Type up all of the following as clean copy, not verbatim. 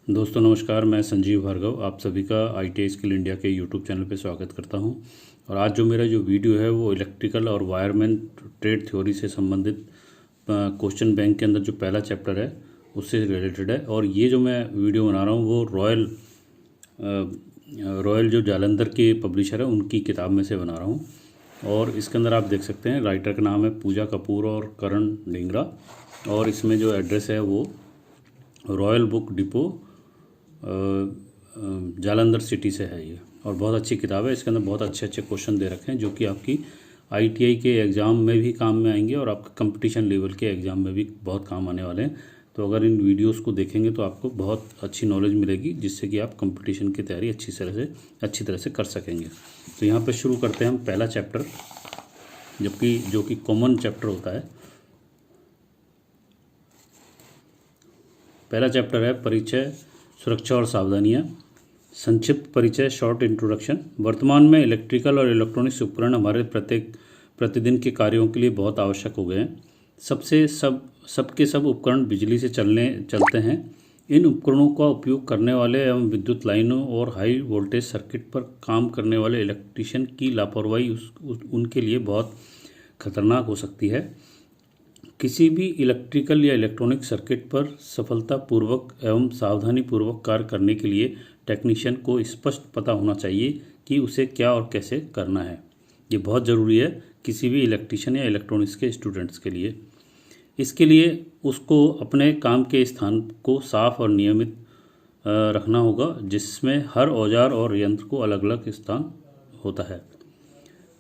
दोस्तों नमस्कार, मैं संजीव भार्गव आप सभी का ITI स्किल इंडिया के यूट्यूब चैनल पे स्वागत करता हूं। और आज जो मेरा जो वीडियो है वो इलेक्ट्रिकल और वायरमैन ट्रेड थ्योरी से संबंधित क्वेश्चन बैंक के अंदर जो पहला चैप्टर है उससे रिलेटेड है। और ये जो मैं वीडियो बना रहा हूँ वो रॉयल जो जालंधर के पब्लिशर है उनकी किताब में से बना रहा हूँ। और इसके अंदर आप देख सकते हैं राइटर का नाम है पूजा कपूर और करण ढींगरा। और इसमें जो एड्रेस है वो royal book depot Jalandhar city से है ये। और बहुत अच्छी किताब है, इसके अंदर बहुत अच्छे अच्छे क्वेश्चन दे रखे हैं जो कि आपकी ITI के एग्ज़ाम में भी काम में आएंगे और आपके कंपटीशन लेवल के एग्ज़ाम में भी बहुत काम आने वाले हैं। तो अगर इन वीडियोस को देखेंगे तो आपको बहुत अच्छी नॉलेज मिलेगी जिससे कि आप कंपटीशन की तैयारी अच्छी तरह से कर सकेंगे। तो यहाँ पर शुरू करते हैं हम पहला चैप्टर, जो कि कॉमन चैप्टर होता है। पहला चैप्टर है परिचय, सुरक्षा और सावधानियां। संक्षिप्त परिचय, शॉर्ट इंट्रोडक्शन। वर्तमान में इलेक्ट्रिकल और इलेक्ट्रॉनिक्स उपकरण हमारे प्रतिदिन के कार्यों के लिए बहुत आवश्यक हो गए हैं। सब उपकरण बिजली से चलते हैं। इन उपकरणों का उपयोग करने वाले एवं विद्युत लाइनों और हाई वोल्टेज सर्किट पर काम करने वाले इलेक्ट्रीशियन की लापरवाही उनके लिए बहुत खतरनाक हो सकती है। किसी भी इलेक्ट्रिकल या इलेक्ट्रॉनिक सर्किट पर सफलतापूर्वक एवं सावधानीपूर्वक कार्य करने के लिए टेक्नीशियन को स्पष्ट पता होना चाहिए कि उसे क्या और कैसे करना है। ये बहुत ज़रूरी है किसी भी इलेक्ट्रीशियन या इलेक्ट्रॉनिक्स के स्टूडेंट्स के लिए। इसके लिए उसको अपने काम के स्थान को साफ और नियमित रखना होगा, जिसमें हर औजार और यंत्र को अलग अलग स्थान होता है।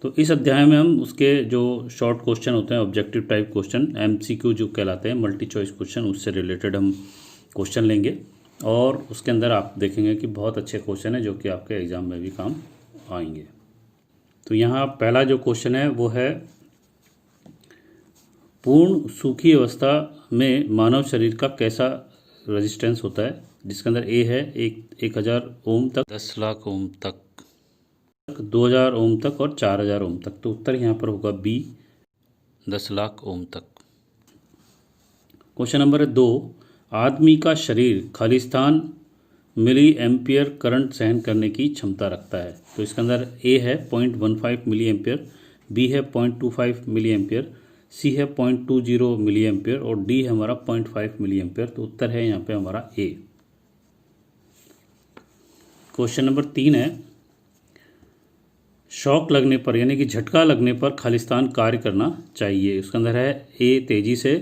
तो इस अध्याय में हम उसके जो शॉर्ट क्वेश्चन होते हैं, ऑब्जेक्टिव टाइप क्वेश्चन, MCQ जो कहलाते हैं, मल्टी चॉइस क्वेश्चन, उससे रिलेटेड हम क्वेश्चन लेंगे। और उसके अंदर आप देखेंगे कि बहुत अच्छे क्वेश्चन है जो कि आपके एग्ज़ाम में भी काम आएंगे। तो यहाँ पहला जो क्वेश्चन है वो है पूर्ण सूखी अवस्था में मानव शरीर का कैसा रेजिस्टेंस होता है, जिसके अंदर A है 1000 ओम तक, 10 लाख ओम तक, 2000 ओम तक और 4000 ओम तक। तो उत्तर यहाँ पर होगा B, 10 लाख ओम तक। क्वेश्चन नंबर 2, आदमी का शरीर खालिस्तान मिली एम्पियर करंट सहन करने की क्षमता रखता है। तो इसके अंदर A है 0.15 मिली एम्पियर, B है 0.25 मिली एम्पियर, C है 0.20 मिली एम्पियर और D है हमारा 0.5 मिली एम्पियर। तो उत्तर है यहाँ पे हमारा A। क्वेश्चन नंबर 3 है शॉक लगने पर यानी कि झटका लगने पर खालिस्तान कार्य करना चाहिए। उसके अंदर है A तेजी से,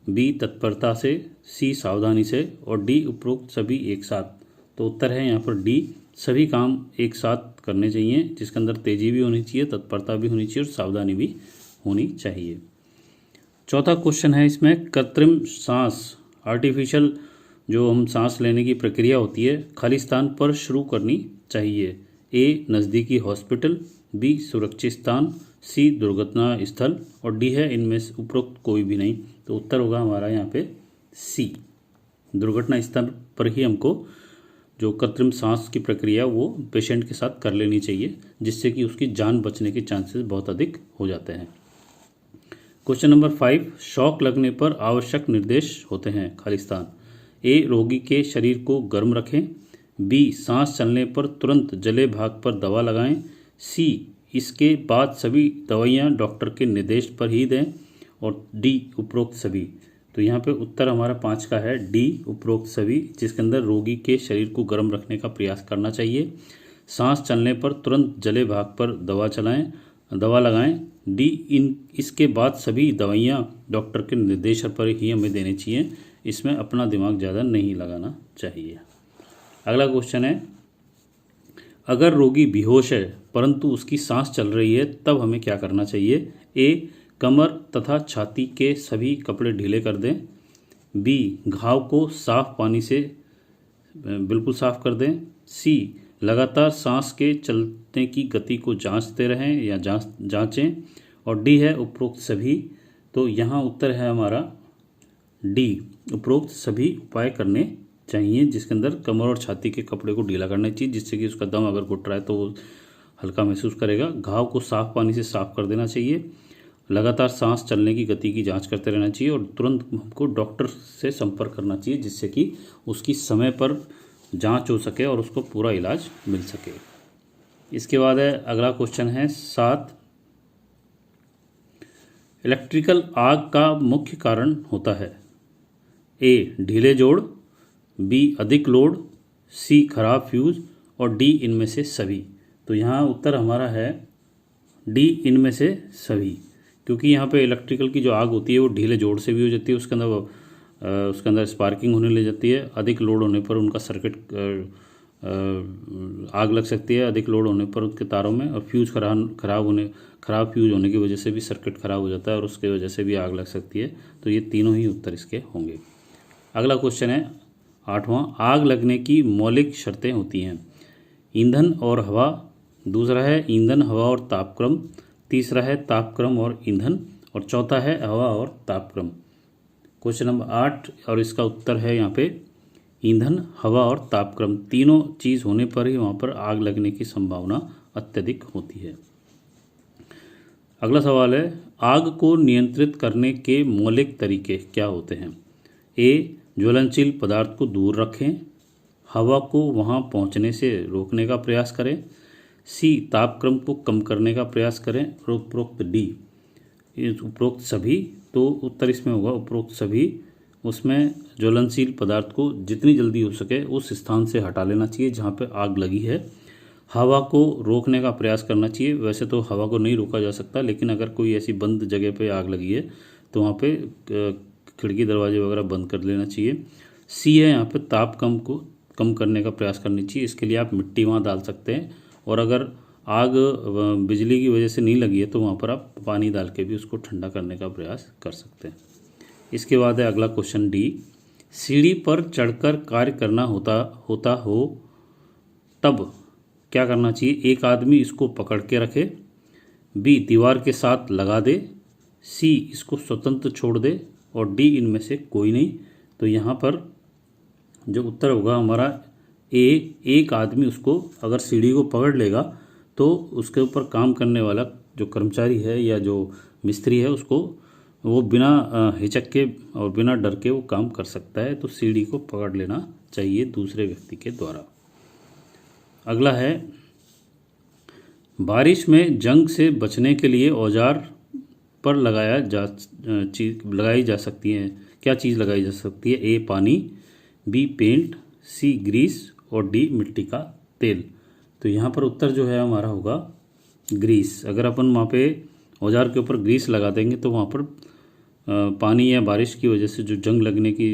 B तत्परता से, C सावधानी से और D उपरोक्त सभी एक साथ। तो उत्तर है यहाँ पर D, सभी काम एक साथ करने चाहिए, जिसके अंदर तेजी भी होनी चाहिए, तत्परता भी होनी चाहिए और सावधानी भी होनी चाहिए। चौथा क्वेश्चन है इसमें कृत्रिम सांस, आर्टिफिशियल जो हम सांस लेने की प्रक्रिया होती है, खालिस्तान पर शुरू करनी चाहिए। A नज़दीकी हॉस्पिटल, B सुरक्षित स्थान, C दुर्घटना स्थल और D है इनमें से उपरोक्त कोई भी नहीं। तो उत्तर होगा हमारा यहाँ पे C, दुर्घटना स्थल पर ही हमको जो कृत्रिम सांस की प्रक्रिया वो पेशेंट के साथ कर लेनी चाहिए, जिससे कि उसकी जान बचने के चांसेस बहुत अधिक हो जाते हैं। क्वेश्चन नंबर 5, शॉक लगने पर आवश्यक निर्देश होते हैं खालिस्तान। A रोगी के शरीर को गर्म रखें, B सांस चलने पर तुरंत जले भाग पर दवा लगाएं, C इसके बाद सभी दवाइयाँ डॉक्टर के निर्देश पर ही दें और D उपरोक्त सभी। तो यहाँ पे उत्तर हमारा 5 का है D उपरोक्त सभी, जिसके अंदर रोगी के शरीर को गर्म रखने का प्रयास करना चाहिए, सांस चलने पर तुरंत जले भाग पर दवा लगाएं, D इसके बाद सभी दवाइयाँ डॉक्टर के निर्देश पर ही हमें देनी चाहिए। इसमें अपना दिमाग ज़्यादा नहीं लगाना चाहिए। अगला क्वेश्चन है अगर रोगी बेहोश है परंतु उसकी सांस चल रही है तब हमें क्या करना चाहिए। A कमर तथा छाती के सभी कपड़े ढीले कर दें, B घाव को साफ पानी से बिल्कुल साफ कर दें, C लगातार सांस के चलने की गति को जांचते रहें या जांचें और D है उपरोक्त सभी। तो यहाँ उत्तर है हमारा D, उपरोक्त सभी उपाय करने चाहिए, जिसके अंदर कमर और छाती के कपड़े को ढीला करना चाहिए, जिससे कि उसका दम अगर घुट रहा है तो वो हल्का महसूस करेगा। घाव को साफ पानी से साफ कर देना चाहिए लगातार सांस चलने की गति की जांच करते रहना चाहिए और तुरंत हमको डॉक्टर से संपर्क करना चाहिए जिससे कि उसकी समय पर जांच हो सके और उसको पूरा इलाज मिल सके। इसके बाद है अगला क्वेश्चन है 7, इलेक्ट्रिकल आग का मुख्य कारण होता है। ए ढीले जोड़, बी अधिक लोड, सी खराब फ्यूज और डी इनमें से सभी। तो यहाँ उत्तर हमारा है डी इनमें से सभी, क्योंकि यहाँ पे इलेक्ट्रिकल की जो आग होती है वो ढीले जोड़ से भी हो जाती है, उसके अंदर स्पार्किंग होने लग जाती है। अधिक लोड होने पर उनका सर्किट आग लग सकती है, अधिक लोड होने पर उसके तारों में, और फ्यूज खराब फ्यूज होने की वजह से भी सर्किट खराब हो जाता है और उसके वजह से भी आग लग सकती है। तो ये तीनों ही उत्तर इसके होंगे। अगला क्वेश्चन है 8वां, आग लगने की मौलिक शर्तें होती हैं। ईंधन और हवा, दूसरा है ईंधन हवा और तापक्रम, तीसरा है तापक्रम और ईंधन, और चौथा है हवा और तापक्रम। क्वेश्चन नंबर 8 और इसका उत्तर है यहाँ पे ईंधन हवा और तापक्रम। तीनों चीज़ होने पर ही वहाँ पर आग लगने की संभावना अत्यधिक होती है। अगला सवाल है, आग को नियंत्रित करने के मौलिक तरीके क्या होते हैं। ए ज्वलनशील पदार्थ को दूर रखें, हवा को वहां पहुंचने से रोकने का प्रयास करें, सी तापक्रम को कम करने का प्रयास करें, और उपरोक्त डी उपरोक्त सभी। तो उत्तर इसमें होगा उपरोक्त सभी। उसमें ज्वलनशील पदार्थ को जितनी जल्दी हो सके उस स्थान से हटा लेना चाहिए जहाँ पे आग लगी है। हवा को रोकने का प्रयास करना चाहिए। वैसे तो हवा को नहीं रोका जा सकता, लेकिन अगर कोई ऐसी बंद जगह पे आग लगी है तो वहाँ पे खिड़की दरवाजे वगैरह बंद कर लेना चाहिए। सी है यहाँ पे तापक्रम को कम करने का प्रयास करनी चाहिए। इसके लिए आप मिट्टी वहाँ डाल सकते हैं, और अगर आग बिजली की वजह से नहीं लगी है तो वहाँ पर आप पानी डाल के भी उसको ठंडा करने का प्रयास कर सकते हैं। इसके बाद है अगला क्वेश्चन डी, सीढ़ी पर चढ़कर कार्य करना होता हो तब क्या करना चाहिए। एक आदमी इसको पकड़ के रखे, बी दीवार के साथ लगा दे, सी इसको स्वतंत्र छोड़ दे, और डी इनमें से कोई नहीं। तो यहाँ पर जो उत्तर होगा हमारा ए, एक आदमी उसको अगर सीढ़ी को पकड़ लेगा तो उसके ऊपर काम करने वाला जो कर्मचारी है या जो मिस्त्री है उसको वो बिना हिचक के और बिना डर के वो काम कर सकता है। तो सीढ़ी को पकड़ लेना चाहिए दूसरे व्यक्ति के द्वारा। अगला है, बारिश में जंग से बचने के लिए औजार पर लगाई जा सकती है। क्या चीज़ लगाई जा सकती है। ए पानी, बी पेंट, सी ग्रीस और डी मिट्टी का तेल। तो यहाँ पर उत्तर जो है हमारा होगा ग्रीस। अगर अपन वहाँ पे औजार के ऊपर ग्रीस लगा देंगे तो वहाँ पर पानी या बारिश की वजह से जो जंग लगने की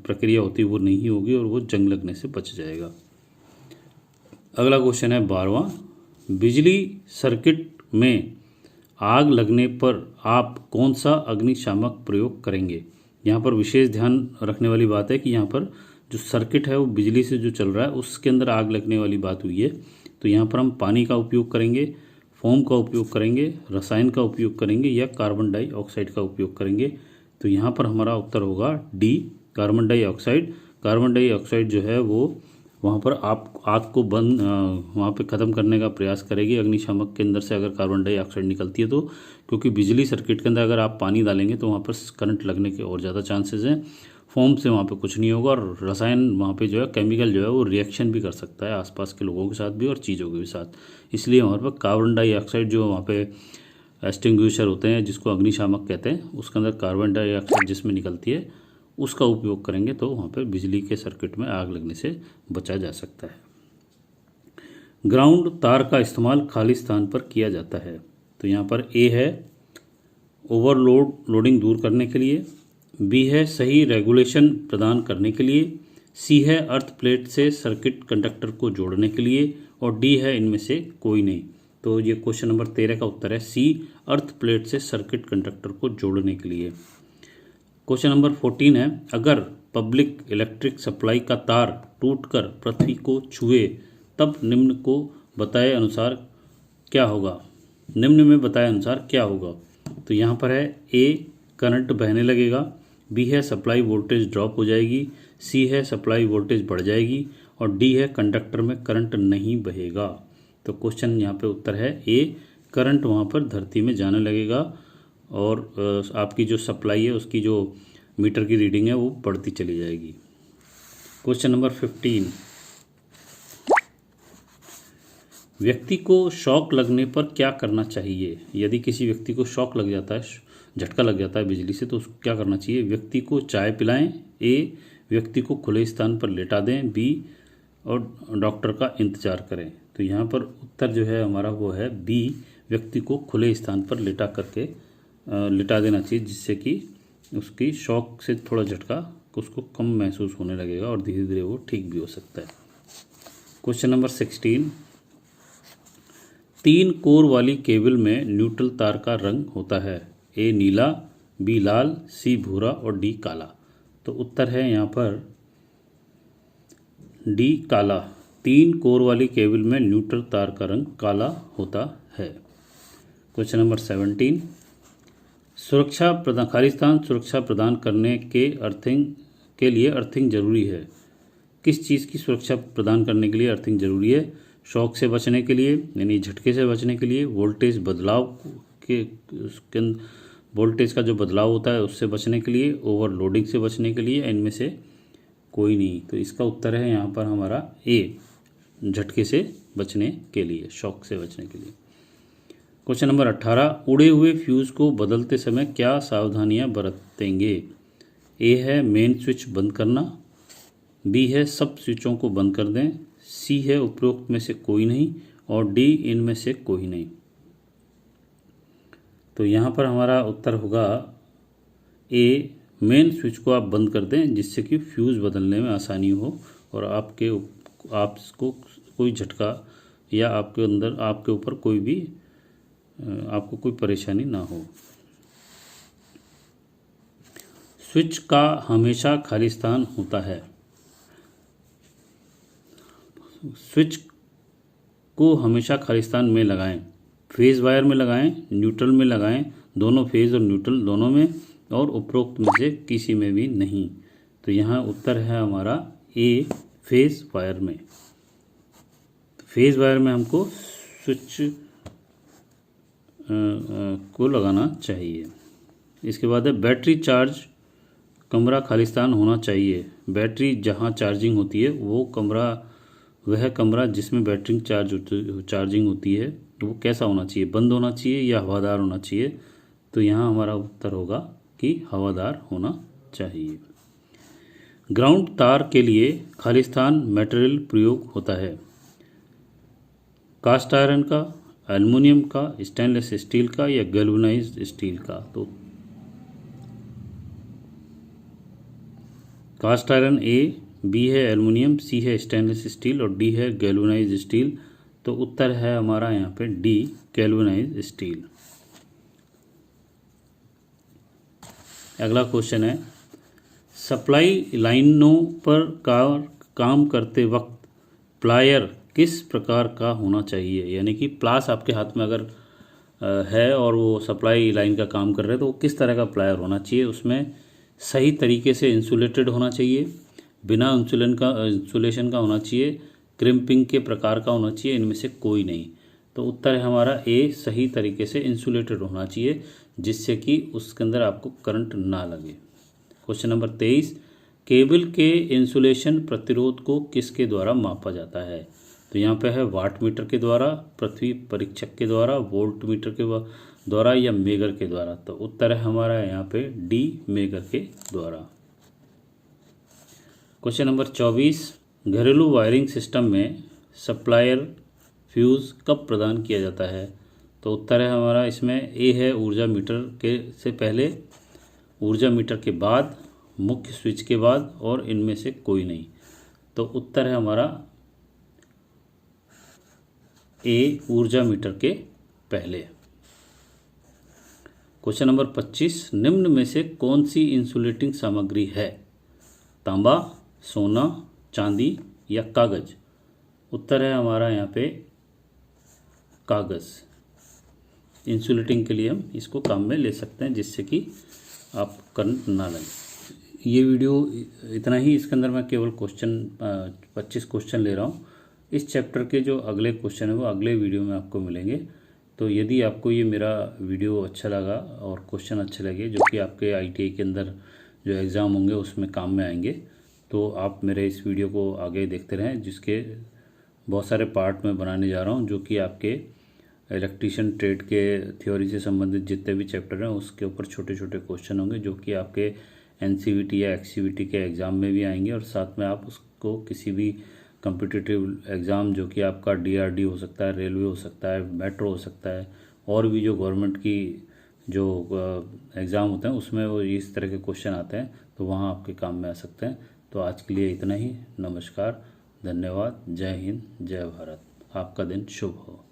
प्रक्रिया होती है वो नहीं होगी और वो जंग लगने से बच जाएगा। अगला क्वेश्चन है 12वां, बिजली सर्किट में आग लगने पर आप कौन सा अग्निशामक प्रयोग करेंगे। यहाँ पर विशेष ध्यान रखने वाली बात है कि यहाँ पर जो सर्किट है वो बिजली से जो चल रहा है उसके अंदर आग लगने वाली बात हुई है। तो यहाँ पर हम पानी का उपयोग करेंगे, फोम का उपयोग करेंगे, रसायन का उपयोग करेंगे या कार्बन डाइऑक्साइड का उपयोग करेंगे। तो यहाँ पर हमारा उत्तर होगा D carbon dioxide. Carbon dioxide जो है वो वहाँ पर आप आग को बंद वहाँ पे ख़त्म करने का प्रयास करेगी अग्निशामक के अंदर से अगर कार्बन डाइऑक्साइड निकलती है तो, क्योंकि बिजली सर्किट के अंदर अगर आप पानी डालेंगे तो वहाँ पर करंट लगने के और ज़्यादा चांसेस हैं। फोम से वहाँ पे कुछ नहीं होगा, और रसायन वहाँ पे जो है केमिकल जो है वो रिएक्शन भी कर सकता है आसपास के लोगों के साथ भी और चीज़ों के भी साथ। इसलिए वहाँ पर कार्बन डाइऑक्साइड जो वहाँ पे एक्सटिंग्विशर होते हैं जिसको अग्निशामक कहते हैं उसके अंदर कार्बन डाइऑक्साइड जिसमें निकलती है उसका उपयोग करेंगे तो वहाँ पर बिजली के सर्किट में आग लगने से बचा जा सकता है। ग्राउंड तार का इस्तेमाल खाली स्थान पर किया जाता है। तो यहाँ पर ए है लोडिंग दूर करने के लिए, बी है सही रेगुलेशन प्रदान करने के लिए, सी है अर्थ प्लेट से सर्किट कंडक्टर को जोड़ने के लिए, और डी है इनमें से कोई नहीं। तो ये क्वेश्चन नंबर 13 का उत्तर है सी, अर्थ प्लेट से सर्किट कंडक्टर को जोड़ने के लिए। क्वेश्चन नंबर 14 है, अगर पब्लिक इलेक्ट्रिक सप्लाई का तार टूटकर पृथ्वी को छुए तब निम्न को बताए अनुसार क्या होगा। निम्न में बताए अनुसार क्या होगा। तो यहाँ पर है ए करंट बहने लगेगा, बी है सप्लाई वोल्टेज ड्रॉप हो जाएगी, सी है सप्लाई वोल्टेज बढ़ जाएगी, और डी है कंडक्टर में करंट नहीं बहेगा। तो क्वेश्चन यहाँ पे उत्तर है ए करंट वहाँ पर धरती में जाने लगेगा और आपकी जो सप्लाई है उसकी जो मीटर की रीडिंग है वो बढ़ती चली जाएगी। क्वेश्चन नंबर 15, व्यक्ति को शॉक लगने पर क्या करना चाहिए? यदि किसी व्यक्ति को शॉक लग जाता है, झटका लग जाता है बिजली से, तो उसको क्या करना चाहिए? व्यक्ति को चाय पिलाएं, ए व्यक्ति को खुले स्थान पर लेटा दें, बी और डॉक्टर का इंतजार करें। तो यहाँ पर उत्तर जो है हमारा वो है बी, व्यक्ति को खुले स्थान पर लिटा देना चाहिए, जिससे कि उसकी शॉक से थोड़ा झटका उसको कम महसूस होने लगेगा और धीरे धीरे वो ठीक भी हो सकता है। क्वेश्चन नंबर 16, 3 कोर वाली केबल में न्यूट्रल तार का रंग होता है, ए नीला, बी लाल, सी भूरा और डी काला। तो उत्तर है यहाँ पर डी काला। 3 कोर वाली केबल में न्यूट्रल तार का रंग काला होता है। क्वेश्चन नंबर 17, खालिस्तान सुरक्षा प्रदान करने के लिए अर्थिंग जरूरी है। किस चीज़ की सुरक्षा प्रदान करने के लिए अर्थिंग जरूरी है? शॉक से बचने के लिए, यानी झटके से बचने के लिए, वोल्टेज बदलाव के वोल्टेज का जो बदलाव होता है उससे बचने के लिए, ओवरलोडिंग से बचने के लिए, इनमें से कोई नहीं। तो इसका उत्तर है यहाँ पर हमारा ए, झटके से बचने के लिए, शॉक से बचने के लिए। क्वेश्चन नंबर 18, उड़े हुए फ्यूज़ को बदलते समय क्या सावधानियां बरतेंगे? ए है मेन स्विच बंद करना, बी है सब स्विचों को बंद कर दें, सी है उपरोक्त में से कोई नहीं और डी इनमें से कोई नहीं। तो यहाँ पर हमारा उत्तर होगा ए, मेन स्विच को आप बंद कर दें, जिससे कि फ्यूज़ बदलने में आसानी हो और आपको कोई झटका या आपके ऊपर आपको कोई परेशानी ना हो। स्विच का हमेशा खाली स्थान होता है। स्विच को हमेशा खाली स्थान में लगाएं, फेज वायर में लगाएं, न्यूट्रल में लगाएं, दोनों फेज और न्यूट्रल दोनों में, और उपरोक्त में से किसी में भी नहीं। तो यहाँ उत्तर है हमारा ए, फेज वायर में। फेज वायर में हमको स्विच को लगाना चाहिए। इसके बाद है बैटरी चार्ज कमरा खालिस्तान होना चाहिए। बैटरी जहाँ चार्जिंग होती है वह कमरा जिसमें बैटरी चार्जिंग होती है वो कैसा होना चाहिए? बंद होना चाहिए या हवादार होना चाहिए? तो यहाँ हमारा उत्तर होगा कि हवादार होना चाहिए। ग्राउंड तार के लिए खालिस्तान मटेरियल प्रयोग होता है, कास्ट आयरन का, एल्युमिनियम का, स्टेनलेस स्टील का या गैल्वेनाइज्ड स्टील का। तो कास्ट आयरन ए, बी है एल्युमिनियम, सी है स्टेनलेस स्टील और डी है गैल्वेनाइज्ड स्टील। तो उत्तर है हमारा यहाँ पे डी, गैल्वेनाइज्ड स्टील। अगला क्वेश्चन है, सप्लाई लाइनों पर काम करते वक्त प्लायर किस प्रकार का होना चाहिए? यानी कि प्लास आपके हाथ में अगर है और वो सप्लाई लाइन का काम कर रहे हैं तो वो किस तरह का प्लायर होना चाहिए? उसमें सही तरीके से इंसुलेटेड होना चाहिए, बिना इंसुलेशन का होना चाहिए, क्रिम्पिंग के प्रकार का होना चाहिए, इनमें से कोई नहीं। तो उत्तर है हमारा ए, सही तरीके से इंसुलेटेड होना चाहिए, जिससे कि उसके अंदर आपको करंट ना लगे। क्वेश्चन नंबर 23, केबल के इंसुलेशन प्रतिरोध को किसके द्वारा मापा जाता है? तो यहाँ पे है वाट मीटर के द्वारा, पृथ्वी परीक्षक के द्वारा, वोल्ट मीटर के द्वारा या मेगर के द्वारा। तो उत्तर है हमारा यहाँ पे डी, मेगर के द्वारा। क्वेश्चन नंबर 24, घरेलू वायरिंग सिस्टम में सप्लायर फ्यूज़ कब प्रदान किया जाता है? तो उत्तर है हमारा इसमें ए है ऊर्जा मीटर से पहले, ऊर्जा मीटर के बाद, मुख्य स्विच के बाद और इनमें से कोई नहीं। तो उत्तर है हमारा ए, ऊर्जा मीटर के पहले। क्वेश्चन नंबर 25, निम्न में से कौन सी इंसुलेटिंग सामग्री है? तांबा, सोना, चांदी या कागज? उत्तर है हमारा यहाँ पे कागज। इंसुलेटिंग के लिए हम इसको काम में ले सकते हैं, जिससे कि आप करंट ना लगे। ये वीडियो इतना ही, इसके अंदर मैं केवल 25 क्वेश्चन ले रहा हूँ। इस चैप्टर के जो अगले क्वेश्चन है वो अगले वीडियो में आपको मिलेंगे। तो यदि आपको ये मेरा वीडियो अच्छा लगा और क्वेश्चन अच्छे लगे जो कि आपके ITI के अंदर जो एग्ज़ाम होंगे उसमें काम में आएंगे, तो आप मेरे इस वीडियो को आगे देखते रहें, जिसके बहुत सारे पार्ट मैं बनाने जा रहा हूँ, जो कि आपके इलेक्ट्रीशियन ट्रेड के थ्योरी से संबंधित जितने भी चैप्टर हैं उसके ऊपर छोटे छोटे क्वेश्चन होंगे, जो कि आपके NCVT या XCVT के एग्ज़ाम में भी आएंगे। और साथ में आप उसको किसी भी कम्पिटिटिव एग्ज़ाम, जो कि आपका DRD हो सकता है, रेलवे हो सकता है, मेट्रो हो सकता है, और भी जो गवर्नमेंट की जो एग्ज़ाम होते हैं उसमें वो इस तरह के क्वेश्चन आते हैं, तो वहाँ आपके काम में आ सकते हैं। तो आज के लिए इतना ही। नमस्कार, धन्यवाद, जय हिंद, जय भारत। आपका दिन शुभ हो।